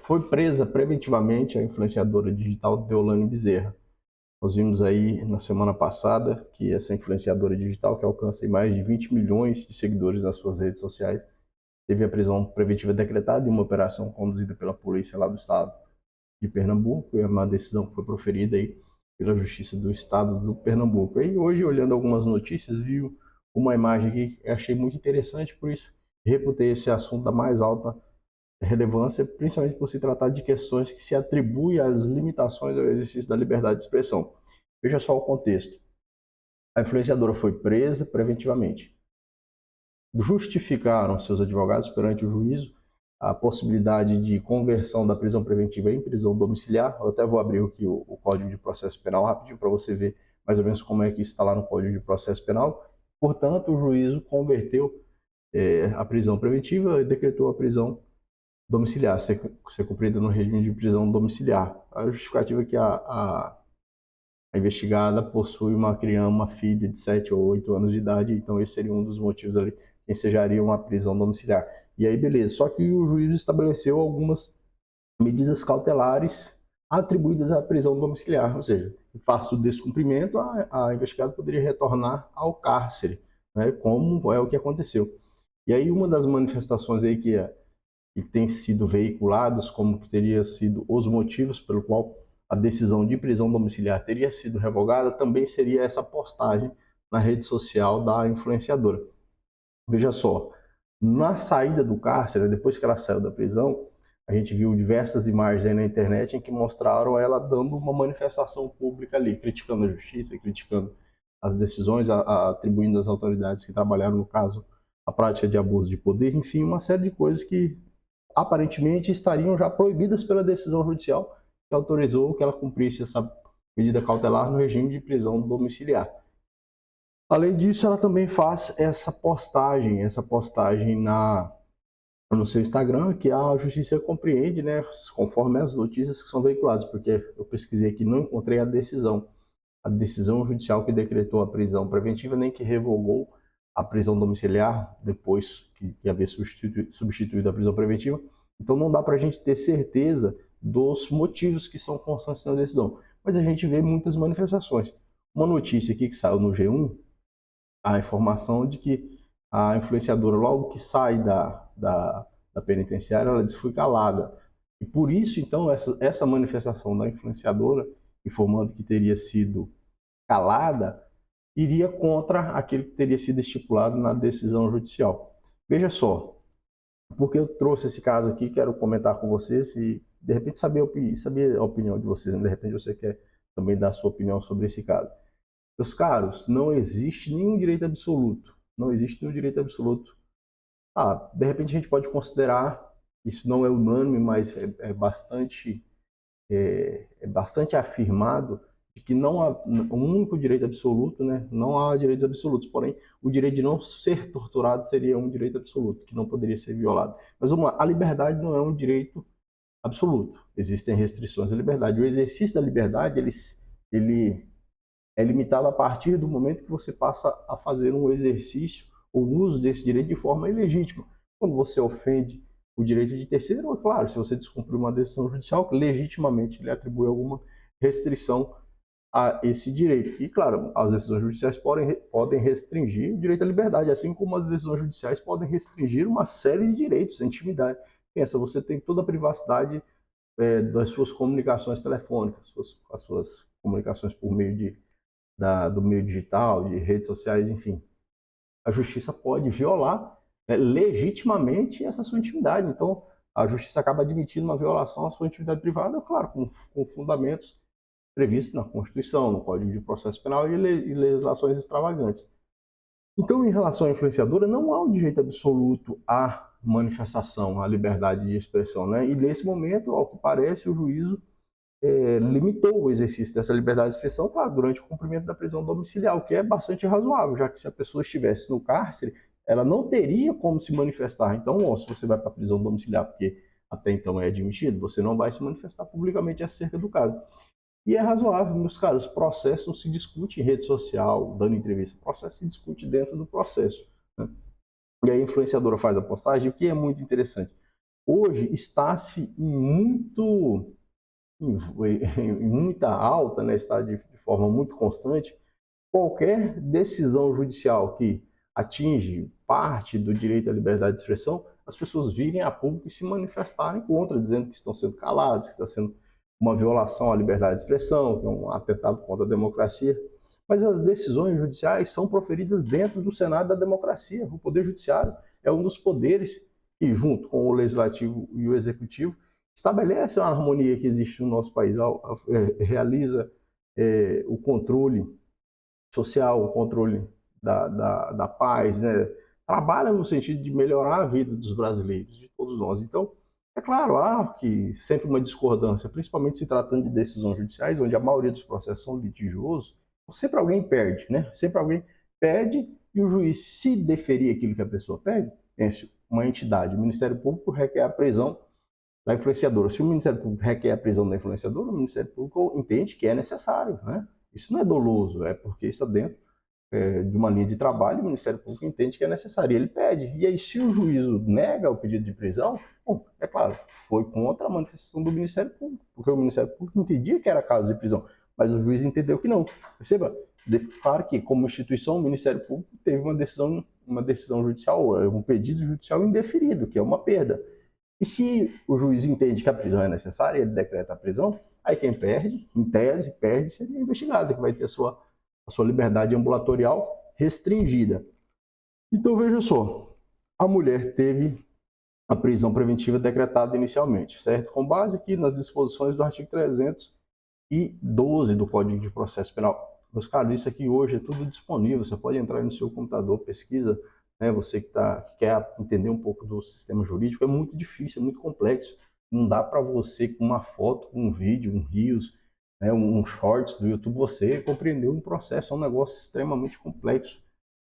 Foi presa preventivamente a influenciadora digital Deolane Bezerra. Nós vimos aí na semana passada que essa influenciadora digital, que alcança mais de 20 milhões de seguidores nas suas redes sociais, teve a prisão preventiva decretada em uma operação conduzida pela polícia lá do estado de Pernambuco. É uma decisão que foi proferida aí pela Justiça do Estado do Pernambuco. E hoje, olhando algumas notícias, vi uma imagem que achei muito interessante, por isso reputei esse assunto da mais alta relevância, principalmente por se tratar de questões que se atribuem às limitações ao exercício da liberdade de expressão. Veja só o contexto. A influenciadora foi presa preventivamente. Justificaram seus advogados perante o juízo a possibilidade de conversão da prisão preventiva em prisão domiciliar. Eu até vou abrir aqui o Código de Processo Penal rapidinho para você ver mais ou menos como é que isso está lá no Código de Processo Penal. Portanto, o juízo converteu a prisão preventiva e decretou a prisão domiciliar, ser cumprida no regime de prisão domiciliar. A justificativa é que a investigada possui uma criança, uma filha de 7 ou 8 anos de idade, então esse seria um dos motivos ali que ensejaria uma prisão domiciliar. E aí, beleza, só que o juiz estabeleceu algumas medidas cautelares atribuídas à prisão domiciliar, ou seja, em face do descumprimento, a investigada poderia retornar ao cárcere, né, como é o que aconteceu. E aí, uma das manifestações aí que tem sido veiculadas como que teria sido os motivos pelo qual a decisão de prisão domiciliar teria sido revogada, também seria essa postagem na rede social da influenciadora. Veja só, na saída do cárcere, depois que ela saiu da prisão, a gente viu diversas imagens aí na internet em que mostraram ela dando uma manifestação pública ali, criticando a justiça, criticando as decisões, atribuindo às autoridades que trabalharam no caso a prática de abuso de poder, enfim, uma série de coisas que aparentemente estariam já proibidas pela decisão judicial que autorizou que ela cumprisse essa medida cautelar no regime de prisão domiciliar. Além disso, ela também faz essa postagem no seu Instagram, que a justiça compreende, né, conforme as notícias que são veiculadas, porque eu pesquisei aqui, não encontrei a decisão judicial que decretou a prisão preventiva, nem que revogou a prisão domiciliar depois que havia substituído a prisão preventiva. Então não dá para a gente ter certeza dos motivos que são constantes na decisão. Mas a gente vê muitas manifestações. Uma notícia aqui que saiu no G1, a informação de que a influenciadora, logo que sai da penitenciária, ela disse que foi calada. E por isso, então, essa manifestação da influenciadora, informando que teria sido calada, iria contra aquilo que teria sido estipulado na decisão judicial. Veja só, porque eu trouxe esse caso aqui, quero comentar com vocês e, de repente, saber a opinião de vocês. Né? De repente, você quer também dar a sua opinião sobre esse caso. Meus caros, não existe nenhum direito absoluto. Não existe nenhum direito absoluto. De repente, a gente pode considerar, isso não é unânime, mas é bastante afirmado, de que não há um único direito absoluto, né? Não há direitos absolutos, porém o direito de não ser torturado seria um direito absoluto, que não poderia ser violado. Mas vamos lá, a liberdade não é um direito absoluto, existem restrições à liberdade. O exercício da liberdade, ele é limitado a partir do momento que você passa a fazer um exercício ou uso desse direito de forma ilegítima. Quando você ofende o direito de terceiro, é claro, se você descumprir uma decisão judicial, legitimamente ele atribui alguma restrição a esse direito. E, claro, as decisões judiciais podem restringir o direito à liberdade, assim como as decisões judiciais podem restringir uma série de direitos, a intimidade. Pensa, você tem toda a privacidade das suas comunicações telefônicas, as suas comunicações por meio do meio digital, de redes sociais, enfim. A justiça pode violar legitimamente essa sua intimidade. Então, a justiça acaba admitindo uma violação à sua intimidade privada, claro, com fundamentos previstos na Constituição, no Código de Processo Penal e legislações extravagantes. Então, em relação à influenciadora, não há um direito absoluto à manifestação, à liberdade de expressão, né? E nesse momento, ao que parece, o juízo limitou o exercício dessa liberdade de expressão, claro, durante o cumprimento da prisão domiciliar, o que é bastante razoável, já que se a pessoa estivesse no cárcere, ela não teria como se manifestar. Então, se você vai para a prisão domiciliar, porque até então é admitido, você não vai se manifestar publicamente acerca do caso. E é razoável, meus caros, processo não se discute em rede social, dando entrevista, o processo se discute dentro do processo. Né? E a influenciadora faz a postagem, o que é muito interessante. Hoje está-se em muita alta, né, está de forma muito constante, qualquer decisão judicial que atinge parte do direito à liberdade de expressão, as pessoas virem a público e se manifestarem contra, dizendo que estão sendo calados, que está sendo uma violação à liberdade de expressão, que é um atentado contra a democracia. Mas as decisões judiciais são proferidas dentro do Senado da democracia. O Poder Judiciário é um dos poderes que, junto com o Legislativo e o Executivo, estabelece a harmonia que existe no nosso país, realiza o controle social, o controle da paz, né? Trabalha no sentido de melhorar a vida dos brasileiros, de todos nós. Então, é claro, há que sempre uma discordância, principalmente se tratando de decisões judiciais, onde a maioria dos processos são litigiosos, sempre alguém perde, né? Sempre alguém pede e o juiz, se deferir aquilo que a pessoa pede, pense, uma entidade, o Ministério Público requer a prisão da influenciadora. Se o Ministério Público requer a prisão da influenciadora, o Ministério Público entende que é necessário, né? Isso não é doloso, é porque está dentro de uma linha de trabalho, o Ministério Público entende que é necessário, e ele pede. E aí, se o juízo nega o pedido de prisão, bom, é claro, foi contra a manifestação do Ministério Público, porque o Ministério Público entendia que era caso de prisão, mas o juiz entendeu que não. Perceba, claro que, como instituição, o Ministério Público teve uma decisão judicial, um pedido judicial indeferido, que é uma perda. E se o juiz entende que a prisão é necessária, ele decreta a prisão, aí quem perde, em tese, perde, seria investigado, que vai ter a sua liberdade ambulatorial restringida. Então, veja só, a mulher teve a prisão preventiva decretada inicialmente, certo? Com base aqui nas disposições do artigo 312 do Código de Processo Penal. Meus caros, isso aqui hoje é tudo disponível, você pode entrar no seu computador, pesquisa, né? Você que quer entender um pouco do sistema jurídico, é muito difícil, é muito complexo. Não dá para você, com uma foto, um vídeo, um Reels, né, um shorts do YouTube, você compreender um processo, é um negócio extremamente complexo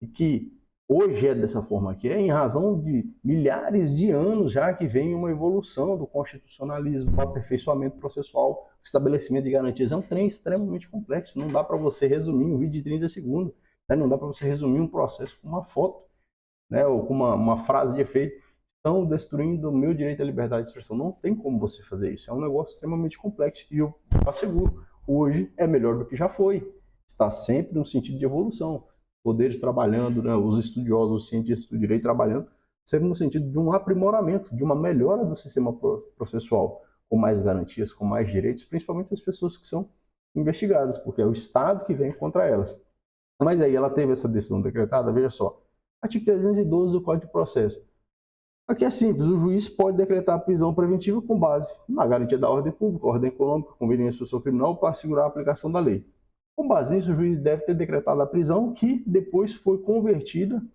e que hoje é dessa forma aqui, é em razão de milhares de anos já que vem uma evolução do constitucionalismo, do aperfeiçoamento processual, estabelecimento de garantias. É um trem extremamente complexo, não dá para você resumir um vídeo de 30 segundos, né? Não dá para você resumir um processo com uma foto, né? Ou com uma frase de efeito. Estão destruindo o meu direito à liberdade de expressão. Não tem como você fazer isso. É um negócio extremamente complexo e eu asseguro, hoje é melhor do que já foi. Está sempre no sentido de evolução. Poderes trabalhando, né? Os estudiosos, os cientistas do direito trabalhando, sempre no sentido de um aprimoramento, de uma melhora do sistema processual, com mais garantias, com mais direitos, principalmente as pessoas que são investigadas, porque é o Estado que vem contra elas. Mas aí ela teve essa decisão decretada, veja só, artigo 312 do Código de Processo. Aqui é simples, o juiz pode decretar a prisão preventiva com base na garantia da ordem pública, ordem econômica, conveniência social criminal para assegurar a aplicação da lei. Com base nisso, o juiz deve ter decretado a prisão que depois foi convertida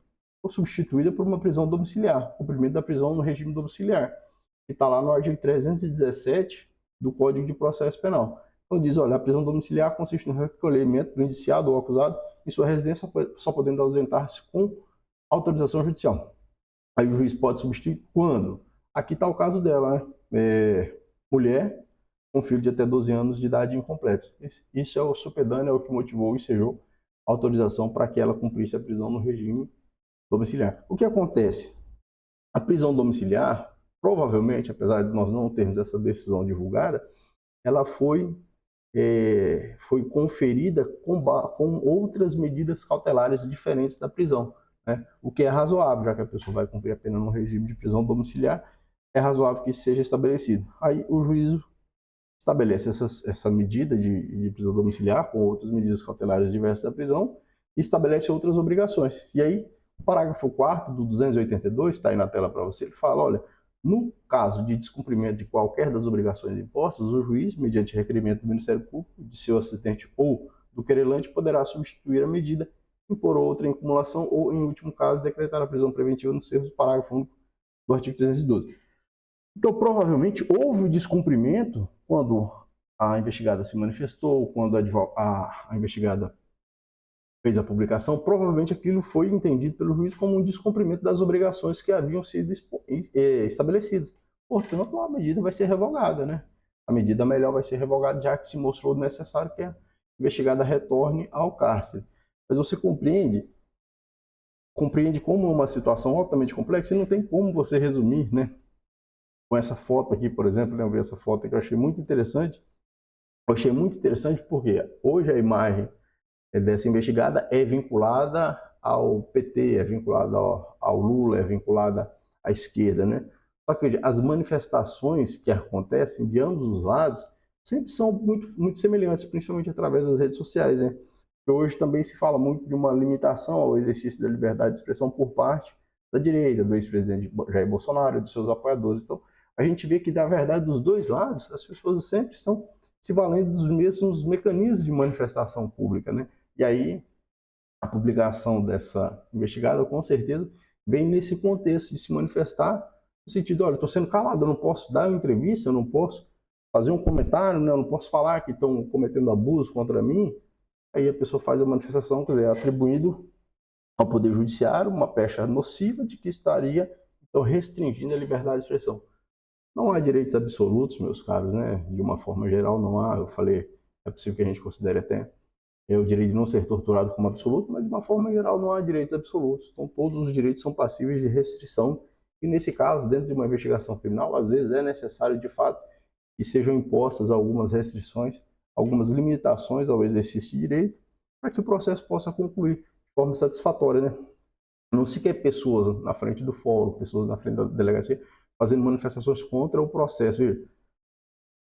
ou substituída por uma prisão domiciliar, cumprimento da prisão no regime domiciliar, que está lá no artigo 317 do Código de Processo Penal. Então diz, olha, a prisão domiciliar consiste no recolhimento do indiciado ou acusado em sua residência, só podendo ausentar-se com autorização judicial. Aí o juiz pode substituir quando? Aqui está o caso dela, né? Mulher com filho de até 12 anos de idade incompleto. Isso é o supedâneo, é o que motivou e ensejou a autorização para que ela cumprisse a prisão no regime domiciliar. O que acontece? A prisão domiciliar, provavelmente, apesar de nós não termos essa decisão divulgada, ela foi conferida com outras medidas cautelares diferentes da prisão, né? O que é razoável, já que a pessoa vai cumprir a pena no regime de prisão domiciliar, é razoável que isso seja estabelecido. Aí o juízo estabelece essa medida de prisão domiciliar com outras medidas cautelares diversas da prisão e estabelece outras obrigações. E aí, o parágrafo 4º do 282, está aí na tela para você, ele fala, olha, no caso de descumprimento de qualquer das obrigações impostas, o juiz, mediante requerimento do Ministério Público, de seu assistente ou do querelante, poderá substituir a medida, impor outra em acumulação ou, em último caso, decretar a prisão preventiva nos termos do parágrafo único do artigo 312. Então, provavelmente, houve o descumprimento quando a investigada se manifestou, quando a investigada fez a publicação, provavelmente aquilo foi entendido pelo juiz como um descumprimento das obrigações que haviam sido estabelecidas. Portanto, a medida vai ser revogada, né? A medida melhor vai ser revogada, já que se mostrou necessário que a investigada retorne ao cárcere. Mas você compreende como é uma situação altamente complexa e não tem como você resumir, né? com essa foto aqui, por exemplo, né, eu vi essa foto que eu achei muito interessante. Eu achei muito interessante porque hoje a imagem dessa investigada é vinculada ao PT, é vinculada ao Lula, é vinculada à esquerda, né? Só que as manifestações que acontecem de ambos os lados sempre são muito semelhantes, principalmente através das redes sociais, né? Hoje também se fala muito de uma limitação ao exercício da liberdade de expressão por parte da direita, do ex-presidente Jair Bolsonaro e dos seus apoiadores. Então, a gente vê que, na verdade, dos dois lados, as pessoas sempre estão se valendo dos mesmos mecanismos de manifestação pública, né? E aí, a publicação dessa investigada, com certeza, vem nesse contexto de se manifestar, no sentido, olha, estou sendo calado, eu não posso dar uma entrevista, eu não posso fazer um comentário, né? Eu não posso falar que estão cometendo abuso contra mim. Aí a pessoa faz a manifestação, quer dizer, atribuindo ao Poder Judiciário uma pecha nociva de que estaria, então, restringindo a liberdade de expressão. Não há direitos absolutos, meus caros, né? De uma forma geral, não há. Eu falei, é possível que a gente considere até o direito de não ser torturado como absoluto, mas de uma forma geral não há direitos absolutos. Então, todos os direitos são passíveis de restrição. E, nesse caso, dentro de uma investigação criminal, às vezes é necessário, de fato, que sejam impostas algumas restrições, algumas limitações ao exercício de direito, para que o processo possa concluir de forma satisfatória, né? Não se quer pessoas na frente do fórum, pessoas na frente da delegacia, fazendo manifestações contra o processo. Viu?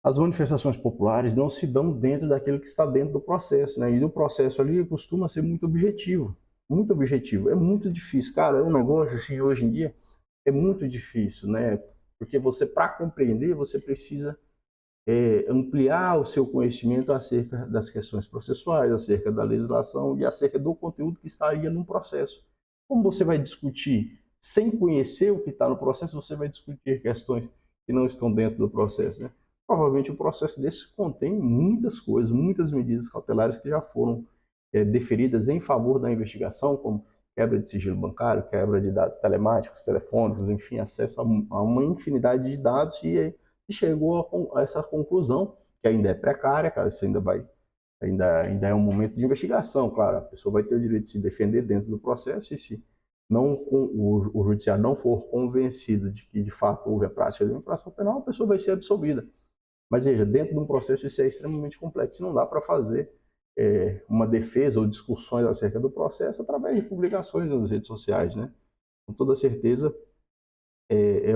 As manifestações populares não se dão dentro daquilo que está dentro do processo, né? E o processo ali costuma ser muito objetivo. Muito objetivo. É muito difícil. Cara, é um negócio assim, hoje em dia, é muito difícil, né? Porque você, para compreender, você precisa ampliar o seu conhecimento acerca das questões processuais, acerca da legislação e acerca do conteúdo que estaria no processo. Como você vai discutir sem conhecer o que está no processo, você vai discutir questões que não estão dentro do processo, né? Provavelmente o processo desse contém muitas coisas, muitas medidas cautelares que já foram deferidas em favor da investigação, como quebra de sigilo bancário, quebra de dados telemáticos, telefônicos, enfim, acesso a uma infinidade de dados e chegou a essa conclusão, que ainda é precária, cara, isso ainda é um momento de investigação, claro, a pessoa vai ter o direito de se defender dentro do processo e se não, o judiciário não for convencido de que de fato houve a prática de uma infração penal, a pessoa vai ser absolvida. Mas veja, dentro de um processo isso é extremamente complexo, não dá para fazer uma defesa ou discussões acerca do processo através de publicações nas redes sociais, né? Com toda certeza, é